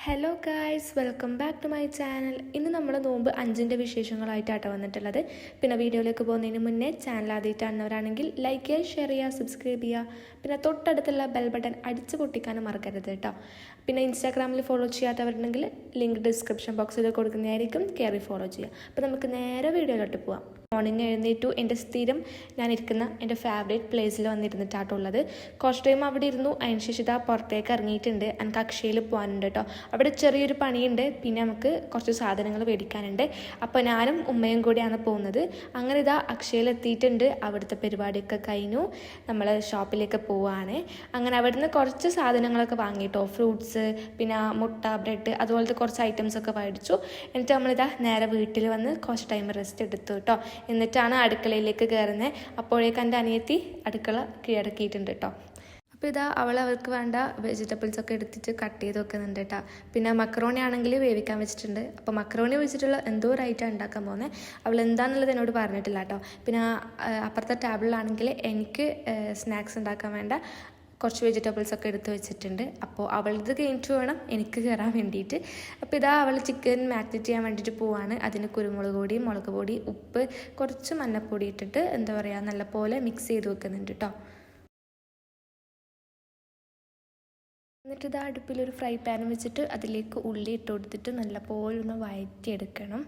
Hello guys, welcome back to my channel. ഇന്ന് നമ്മൾ നോമ്പ് 5ൻ്റെ വിശേഷങ്ങളായിട്ടാണ് വന്നിട്ടുള്ളത്. പിന്നെ വീഡിയോയിലേക്ക് പോകുന്നതിന് മുന്നേ ചാനൽ ആദ്യമായിട്ടാണവരാണെങ്കിൽ ലൈക്ക് ചെയ്യുക, ഷെയർ ചെയ്യുക, സബ്സ്ക്രൈബ് ചെയ്യുക. പിന്നെ തൊട്ടടുത്തുള്ള ബെൽ ബട്ടൺ അടിച്ച് പൊട്ടിക്കാനും മറക്കരുത് കേട്ടോ. പിന്നെ ഇൻസ്റ്റാഗ്രാമിൽ ഫോളോ ചെയ്യാത്തവരുണ്ടെങ്കിൽ ലിങ്ക് ഡിസ്ക്രിപ്ഷൻ ബോക്സിൽ കൊടുക്കുന്നതായിരിക്കും, കയറി ഫോളോ ചെയ്യുക. അപ്പോൾ നമുക്ക് നേരെ വീഡിയോയിലോട്ട് പോവാം. മോർണിംഗ് എഴുന്നേറ്റു. എൻ്റെ സ്ഥിരം ഞാനിരിക്കുന്ന എൻ്റെ ഫേവറേറ്റ് പ്ലേസിൽ വന്നിരുന്നിട്ടാട്ടുള്ളത്. കുറച്ച് ടൈം അവിടെ ഇരുന്നു. അതിന് ശേഷം ഇതാ പുറത്തേക്ക് ഇറങ്ങിയിട്ടുണ്ട്. എനിക്ക് അക്ഷയയിൽ പോകാനുണ്ട് കേട്ടോ. അവിടെ ചെറിയൊരു പണിയുണ്ട്. പിന്നെ നമുക്ക് കുറച്ച് സാധനങ്ങൾ മേടിക്കാനുണ്ട്. അപ്പോൾ ഞാനും ഉമ്മയും കൂടിയാണ് പോകുന്നത്. അങ്ങനെ ഇതാ അക്ഷയയിൽ എത്തിയിട്ടുണ്ട്. അവിടുത്തെ പരിപാടിയൊക്കെ കഴിഞ്ഞു. നമ്മൾ ഷോപ്പിലേക്ക് പോവുകയാണ്. അങ്ങനെ അവിടുന്ന് കുറച്ച് സാധനങ്ങളൊക്കെ വാങ്ങിയിട്ടോ. ഫ്രൂട്ട്സ്, പിന്നെ മുട്ട, ബ്രെഡ്, അതുപോലത്തെ കുറച്ച് ഐറ്റംസൊക്കെ മേടിച്ചു. എന്നിട്ട് നമ്മളിതാ നേരെ വീട്ടിൽ വന്ന് കുറച്ച് ടൈം റെസ്റ്റ് എടുത്തു കേട്ടോ. എന്നിട്ടാണ് അടുക്കളയിലേക്ക് കയറുന്നത്. അപ്പോഴേക്ക് എൻ്റെ അനിയത്തി അടുക്കള കീഴടക്കിയിട്ടുണ്ട് കേട്ടോ. അപ്പോൾ ഇതാ അവൾക്ക് വേണ്ട വെജിറ്റബിൾസൊക്കെ എടുത്തിട്ട് കട്ട് ചെയ്ത് വെക്കുന്നുണ്ട് കേട്ടോ. പിന്നെ മക്രോണി ആണെങ്കിൽ വേവിക്കാൻ വെച്ചിട്ടുണ്ട്. അപ്പോൾ മക്രോണി വെച്ചിട്ടുള്ള എന്തോ ഒരു ഐറ്റം ഉണ്ടാക്കാൻ പോകുന്നത്. അവൾ എന്താണെന്നുള്ളത് എന്നോട് പറഞ്ഞിട്ടില്ല കേട്ടോ. പിന്നെ അപ്പുറത്തെ ടേബിളിലാണെങ്കിൽ എനിക്ക് സ്നാക്സ് ഉണ്ടാക്കാൻ വേണ്ട കുറച്ച് വെജിറ്റബിൾസൊക്കെ എടുത്ത് വെച്ചിട്ടുണ്ട്. അപ്പോൾ അവളത് കഴിഞ്ഞിട്ട് വേണം എനിക്ക് കയറാൻ വേണ്ടിയിട്ട്. അപ്പോൾ ഇതാ അവൾ ചിക്കൻ മാരിനേറ്റ് ചെയ്യാൻ വേണ്ടിയിട്ട് പോവാണ്. അതിന് കുരുമുളക് പൊടി, മുളക് പൊടി, ഉപ്പ്, കുറച്ച് മഞ്ഞൾപ്പൊടി ഇട്ടിട്ട് എന്താ പറയുക നല്ലപോലെ മിക്സ് ചെയ്ത് വെക്കുന്നുണ്ട് കേട്ടോ. എന്നിട്ട് ഇതാ അടുപ്പിലൊരു ഫ്രൈ പാൻ വെച്ചിട്ട് അതിലേക്ക് ഉള്ളി ഇട്ട് കൊടുത്തിട്ട് നല്ലപോലെ ഒന്ന് വഴറ്റിയെടുക്കണം.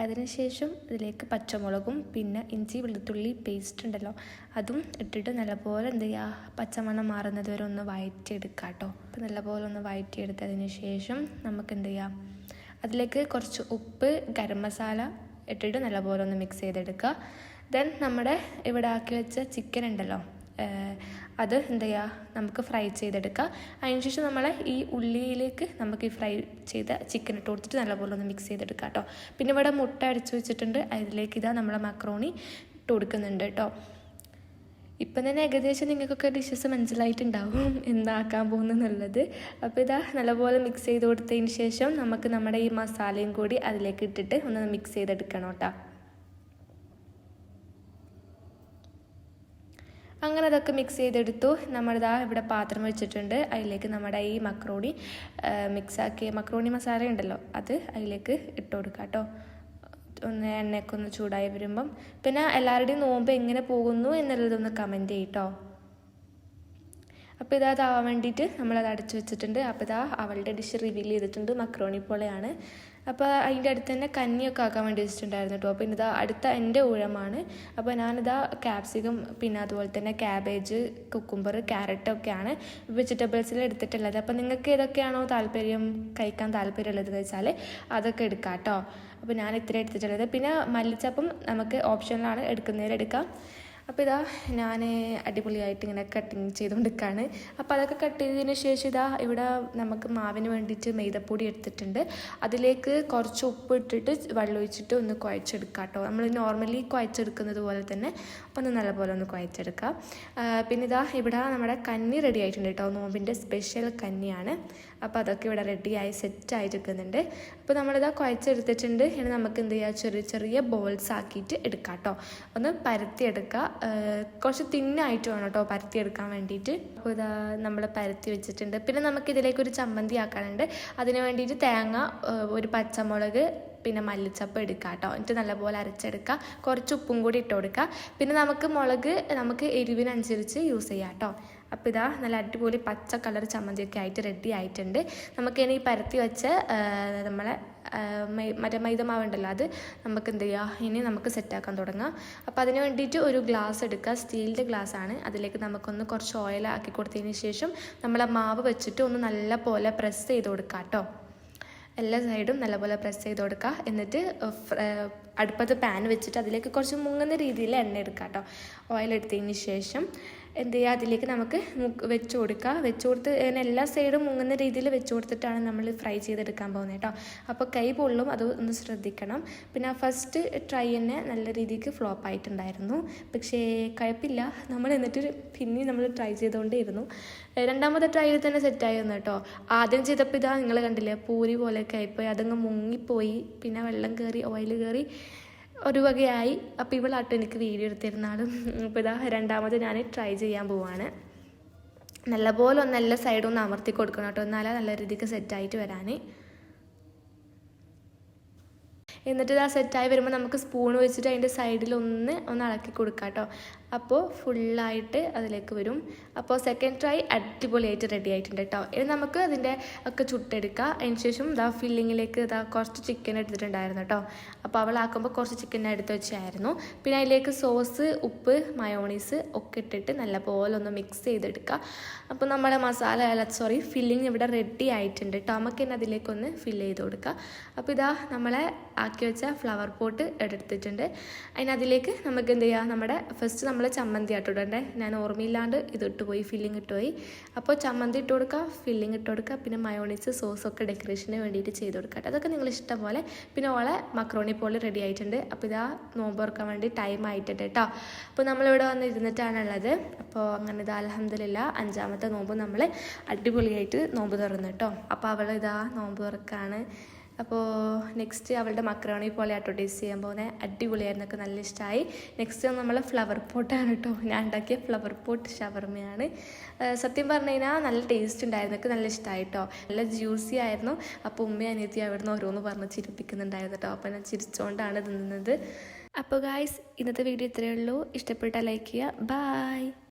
അതിനുശേഷം ഇതിലേക്ക് പച്ചമുളകും പിന്നെ ഇഞ്ചി വെളുത്തുള്ളി പേസ്റ്റ് ഉണ്ടല്ലോ അതും ഇട്ടിട്ട് നല്ലപോലെ എന്ത് ചെയ്യുക പച്ചമണം മാറുന്നത് വരെ ഒന്ന് വഴറ്റിയെടുക്കുക കേട്ടോ. അപ്പോൾ നല്ലപോലെ ഒന്ന് വഴറ്റിയെടുത്തതിന് ശേഷം നമുക്ക് എന്ത് ചെയ്യാം, അതിലേക്ക് കുറച്ച് ഉപ്പ്, ഗരം മസാല ഇട്ടിട്ട് നല്ലപോലെ ഒന്ന് മിക്സ് ചെയ്തെടുക്കുക. ദെൻ നമ്മുടെ ഇവിടെ ആക്കി വെച്ച ചിക്കൻ ഉണ്ടല്ലോ അത് എന്ത് ചെയ്യുക നമുക്ക് ഫ്രൈ ചെയ്തെടുക്കുക. അതിനുശേഷം നമ്മളെ ഈ ഉള്ളിയിലേക്ക് നമുക്ക് ഈ ഫ്രൈ ചെയ്ത ചിക്കൻ ഇട്ട് കൊടുത്തിട്ട് നല്ലപോലെ ഒന്ന് മിക്സ് ചെയ്തെടുക്കുക കേട്ടോ. പിന്നെ ഇവിടെ മുട്ട അടിച്ചു വെച്ചിട്ടുണ്ട്. അതിലേക്ക് ഇതാ നമ്മളെ മക്രോണി ഇട്ട് കൊടുക്കുന്നുണ്ട് കേട്ടോ. ഇപ്പം തന്നെ ഏകദേശം നിങ്ങൾക്കൊക്കെ ഡിഷസ് മനസ്സിലായിട്ടുണ്ടാവും എന്താക്കാൻ പോകുന്നതെന്നുള്ളത്. അപ്പോൾ ഇതാ നല്ലപോലെ മിക്സ് ചെയ്ത് കൊടുത്തതിന് ശേഷം നമുക്ക് നമ്മുടെ ഈ മസാലയും കൂടി അതിലേക്ക് ഇട്ടിട്ട് ഒന്ന് മിക്സ് ചെയ്തെടുക്കണം കേട്ടോ. അങ്ങനെ അതൊക്കെ മിക്സ് ചെയ്തെടുത്തു. നമ്മളിതാ ഇവിടെ പാത്രം വെച്ചിട്ടുണ്ട്. അതിലേക്ക് നമ്മുടെ ഈ മക്രോണി മിക്സാക്കിയ മക്രോണി മസാല ഉണ്ടല്ലോ അത് അതിലേക്ക് ഇട്ട് കൊടുക്കുക കേട്ടോ. ഒന്ന് എണ്ണയൊക്കെ ഒന്ന് ചൂടായി വരുമ്പം പിന്നെ എല്ലാവരുടെയും നോമ്പ് എങ്ങനെ പോകുന്നു എന്നുള്ളതൊന്ന് കമൻറ്റ് ചെയ്യട്ടോ. അപ്പോൾ ഇതാവാൻ വേണ്ടിയിട്ട് നമ്മളത് അടച്ചു വെച്ചിട്ടുണ്ട്. അപ്പോൾ ഇതാ അവളുടെ ഡിഷ് റിവീൽ ചെയ്തിട്ടുണ്ട്. മക്രോണി പോലെയാണ്. അപ്പോൾ അതിൻ്റെ അടുത്ത് തന്നെ കഞ്ഞിയൊക്കെ ആക്കാൻ വേണ്ടി വെച്ചിട്ടുണ്ടായിരുന്നു കേട്ടോ. അപ്പോൾ ഇതാ അടുത്ത എൻ്റെ ഊഴമാണ്. അപ്പോൾ ഞാനിതാ ക്യാപ്സിക്കം പിന്നെ അതുപോലെ തന്നെ ക്യാബേജ്, കുക്കുംബർ, ക്യാരറ്റ് ഒക്കെയാണ് വെജിറ്റബിൾസിൽ എടുത്തിട്ടുള്ളത്. അപ്പോൾ നിങ്ങൾക്ക് ഏതൊക്കെയാണോ കഴിക്കാൻ താല്പര്യമുള്ളത് വെച്ചാൽ അതൊക്കെ എടുക്കാം കേട്ടോ. അപ്പോൾ ഞാൻ ഇത്ര എടുത്തിട്ടുള്ളത്. പിന്നെ മല്ലിച്ചപ്പം നമുക്ക് ഓപ്ഷനിലാണ്, എടുക്കുന്നതിലെടുക്കാം. അപ്പോൾ ഇതാ ഞാൻ അടിപൊളിയായിട്ട് ഇങ്ങനെ കട്ടിങ് ചെയ്തുകൊണ്ടിരിക്കുകയാണ്. അപ്പോൾ അതൊക്കെ കട്ട് ചെയ്തതിന് ശേഷം ഇതാ ഇവിടെ നമുക്ക് മാവിന് വേണ്ടിയിട്ട് മൈദപ്പൊടി എടുത്തിട്ടുണ്ട്. അതിലേക്ക് കുറച്ച് ഉപ്പ് ഇട്ടിട്ട് വെള്ളം ഒഴിച്ചിട്ട് ഒന്ന് കുഴച്ചെടുക്കുക കേട്ടോ. നമ്മൾ നോർമലി കുഴച്ചെടുക്കുന്നത് പോലെ തന്നെ അപ്പോൾ ഒന്ന് നല്ലപോലെ ഒന്ന് കുഴച്ചെടുക്കുക. പിന്നെ ഇതാ ഇവിടെ നമ്മുടെ കഞ്ഞി റെഡി ആയിട്ടുണ്ട് കേട്ടോ. നോമ്പിൻ്റെ സ്പെഷ്യൽ കഞ്ഞിയാണ്. അപ്പോൾ അതൊക്കെ ഇവിടെ റെഡിയായി സെറ്റായിട്ട് നിൽക്കുന്നുണ്ട്. അപ്പോൾ നമ്മളിതാ കുഴച്ചെടുത്തിട്ടുണ്ട്. ഇനി നമുക്ക് എന്ത് ചെയ്യുക, ചെറിയ ചെറിയ ബോൾസ് ആക്കിയിട്ട് എടുക്കാം കേട്ടോ. ഒന്ന് പരത്തിയെടുക്കുക. കുറച്ച് തിന്നായിട്ട് വേണം കേട്ടോ പരത്തിയെടുക്കാൻ വേണ്ടിയിട്ട്. അപ്പോൾ ഇതാ നമ്മൾ പരത്തി വെച്ചിട്ടുണ്ട്. പിന്നെ നമുക്കിതിലേക്ക് ഒരു ചമ്മന്തി ആക്കാനുണ്ട്. അതിന് വേണ്ടിയിട്ട് തേങ്ങ, ഒരു പച്ചമുളക്, പിന്നെ മല്ലിച്ചപ്പ് എടുക്കുക കേട്ടോ. എന്നിട്ട് നല്ലപോലെ അരച്ചെടുക്കുക. കുറച്ച് ഉപ്പും കൂടി ഇട്ട് കൊടുക്കുക. പിന്നെ നമുക്ക് എരിവിനനുസരിച്ച് യൂസ് ചെയ്യാം കേട്ടോ. അപ്പോൾ ഇതാ നല്ല അടിപൊളി പച്ച കളർ ചമ്മന്തിയൊക്കെ ആയിട്ട് റെഡി ആയിട്ടുണ്ട്. നമുക്കിനി പരത്തി വെച്ച് നമ്മളെ മറ്റേ മൈദമാവുണ്ടല്ലോ അത് നമുക്ക് എന്ത് ചെയ്യുക, ഇനി നമുക്ക് സെറ്റാക്കാൻ തുടങ്ങാം. അപ്പോൾ അതിന് വേണ്ടിയിട്ട് ഒരു ഗ്ലാസ് എടുക്കുക. സ്റ്റീലിൻ്റെ ഗ്ലാസ്സാണ്. അതിലേക്ക് നമുക്കൊന്ന് കുറച്ച് ഓയിൽ ആക്കി കൊടുത്തതിന് ശേഷം നമ്മൾ ആ മാവ് വെച്ചിട്ട് ഒന്ന് നല്ല പോലെ പ്രസ് ചെയ്ത് കൊടുക്കുക കേട്ടോ. എല്ലാ സൈഡും നല്ലപോലെ പ്രസ് ചെയ്ത് കൊടുക്കുക. എന്നിട്ട് അടുപ്പത്ത് പാൻ വെച്ചിട്ട് അതിലേക്ക് കുറച്ച് മുങ്ങുന്ന രീതിയിൽ എണ്ണ എടുക്കുക കേട്ടോ. ഓയിൽ എടുത്തതിന് ശേഷം എന്ത് ചെയ്യുക, അതിലേക്ക് നമുക്ക് വെച്ച് കൊടുത്ത് അങ്ങനെ എല്ലാ സൈഡും മുങ്ങുന്ന രീതിയിൽ വെച്ച് കൊടുത്തിട്ടാണ് നമ്മൾ ഫ്രൈ ചെയ്തെടുക്കാൻ പോകുന്നത് കേട്ടോ. അപ്പോൾ കൈ പൊള്ളും, അത് ഒന്ന് ശ്രദ്ധിക്കണം. പിന്നെ ഫസ്റ്റ് ട്രൈ തന്നെ നല്ല രീതിക്ക് ഫ്ലോപ്പ് ആയിട്ടുണ്ടായിരുന്നു. പക്ഷേ കുഴപ്പമില്ല, നമ്മൾ എന്നിട്ട് പിന്നെ നമ്മൾ ട്രൈ ചെയ്തുകൊണ്ടേയിരുന്നു. രണ്ടാമത്തെ ട്രൈയിൽ തന്നെ സെറ്റായി വന്നു കേട്ടോ. ആദ്യം ചെയ്തപ്പോൾ ഇതാ നിങ്ങൾ കണ്ടില്ലേ, പൂരി പോലെയൊക്കെ ആയിപ്പോയി. അതങ്ങ് മുങ്ങിപ്പോയി. പിന്നെ വെള്ളം കയറി, ഓയിൽ കയറി, ഒരു വകയായി. അപ്പോൾ ഇവളാട്ടോ എനിക്ക് വീഡിയോ എടുത്തിരുന്നാലും. അപ്പോൾ ഇതാ രണ്ടാമത് ഞാൻ ട്രൈ ചെയ്യാൻ പോവാണ്. നല്ലപോലെ ഒന്ന് എല്ലാ സൈഡും ഒന്ന് അമർത്തി കൊടുക്കണം കേട്ടോ, എന്നാലേ നല്ല രീതിക്ക് സെറ്റായിട്ട് വരാൻ. എന്നിട്ട് ഇതാ സെറ്റായി വരുമ്പോൾ നമുക്ക് സ്പൂൺ വെച്ചിട്ട് അതിൻ്റെ സൈഡിലൊന്ന് ഇളക്കി കൊടുക്കാം കേട്ടോ. അപ്പോൾ ഫുള്ളായിട്ട് അതിലേക്ക് വരും. അപ്പോൾ സെക്കൻഡ് ട്രൈ അടിപൊളിയായിട്ട് റെഡി ആയിട്ടുണ്ട് കേട്ടോ. ഇനി നമുക്ക് അതിൻ്റെ ഒക്കെ ചുട്ടെടുക്കാം. അതിന് ശേഷം ഇതാ ഫില്ലിങ്ങിലേക്ക് കുറച്ച് ചിക്കൻ എടുത്തിട്ടുണ്ടായിരുന്നു കേട്ടോ. അപ്പോൾ അവളാക്കുമ്പോൾ കുറച്ച് ചിക്കൻ എടുത്ത് വെച്ചായിരുന്നു. പിന്നെ അതിലേക്ക് സോസ്, ഉപ്പ്, മയോണീസ് ഒക്കെ ഇട്ടിട്ട് നല്ലപോലെ ഒന്ന് മിക്സ് ചെയ്തെടുക്കുക. അപ്പോൾ നമ്മുടെ ഫില്ലിങ് ഇവിടെ റെഡി ആയിട്ടുണ്ട് കേട്ടോ. നമുക്ക് തന്നെ അതിലേക്കൊന്ന് ഫില്ല് ചെയ്ത് കൊടുക്കുക. അപ്പോൾ ഇതാ നമ്മളെ ആക്കി വെച്ച ഫ്ലവർ പോട്ട് എടുത്തിട്ടുണ്ട്. അതിനതിലേക്ക് നമുക്ക് എന്ത് ചെയ്യുക, നമ്മുടെ ഫസ്റ്റ് നമ്മൾ ചമ്മന്തി ഇടണ്ടേ. ഞാൻ ഓർമ്മയില്ലാണ്ട് ഇത് ഇട്ടുപോയി, ഫില്ലിങ് ഇട്ടുപോയി. അപ്പോൾ ചമ്മന്തി ഇട്ട് കൊടുക്കുക, ഫില്ലിങ് ഇട്ട് കൊടുക്കുക, പിന്നെ മയോണീസ്, സോസൊക്കെ ഡെക്കറേഷന് വേണ്ടിയിട്ട് ചെയ്ത് കൊടുക്കുക. അതൊക്കെ നിങ്ങൾ ഇഷ്ടം പോലെ. പിന്നെ ഓളെ മക്രോണി പോലെ റെഡി ആയിട്ടുണ്ട്. അപ്പോൾ ഇതാ നോമ്പ് തുറക്കാൻ വേണ്ടി ടൈം ആയിട്ടുണ്ട് കേട്ടോ. അപ്പോൾ നമ്മളിവിടെ വന്ന് ഇരുന്നിട്ടാണുള്ളത്. അപ്പോൾ അങ്ങനെ ഇതാ അൽഹംദുലില്ലാ 5ാമത്തെ നോമ്പ് നമ്മൾ അടിപൊളിയായിട്ട് നോമ്പ് തുറന്നു കേട്ടോ. അപ്പോൾ അവൾ ഇതാ നോമ്പ് തുറക്കാണ്. അപ്പോൾ നെക്സ്റ്റ് അവളുടെ മക്രോണി പോലെ ആട്ടോ ടേസ്റ്റ് ചെയ്യാൻ പോകുന്നത്. അടിപൊളിയായിരുന്നൊക്കെ നല്ല ഇഷ്ടമായി. നെക്സ്റ്റ് നമ്മൾ ഫ്ലവർ പോട്ടാണ് കേട്ടോ. ഞാൻ ഉണ്ടാക്കിയ ഫ്ലവർ പോട്ട് ഷവർമയാണ്. സത്യം പറഞ്ഞു കഴിഞ്ഞാൽ നല്ല ടേസ്റ്റ് ഉണ്ടായിരുന്നൊക്കെ നല്ല ഇഷ്ടമായി കേട്ടോ. നല്ല ജ്യൂസി ആയിരുന്നു. അപ്പോൾ ഉമ്മ അനിയത്തി അവിടുന്ന് ഓരോന്ന് പറഞ്ഞ് ചിരിപ്പിക്കുന്നുണ്ടായിരുന്നു കേട്ടോ. അപ്പോൾ ഞാൻ ചിരിച്ചുകൊണ്ടാണ് തിന്നുന്നത്. അപ്പോൾ ഗായ്സ്, ഇന്നത്തെ വീഡിയോ ഇത്രയേ ഉള്ളൂ. ഇഷ്ടപ്പെട്ടാൽ ലൈക്ക് ചെയ്യുക. ബൈ.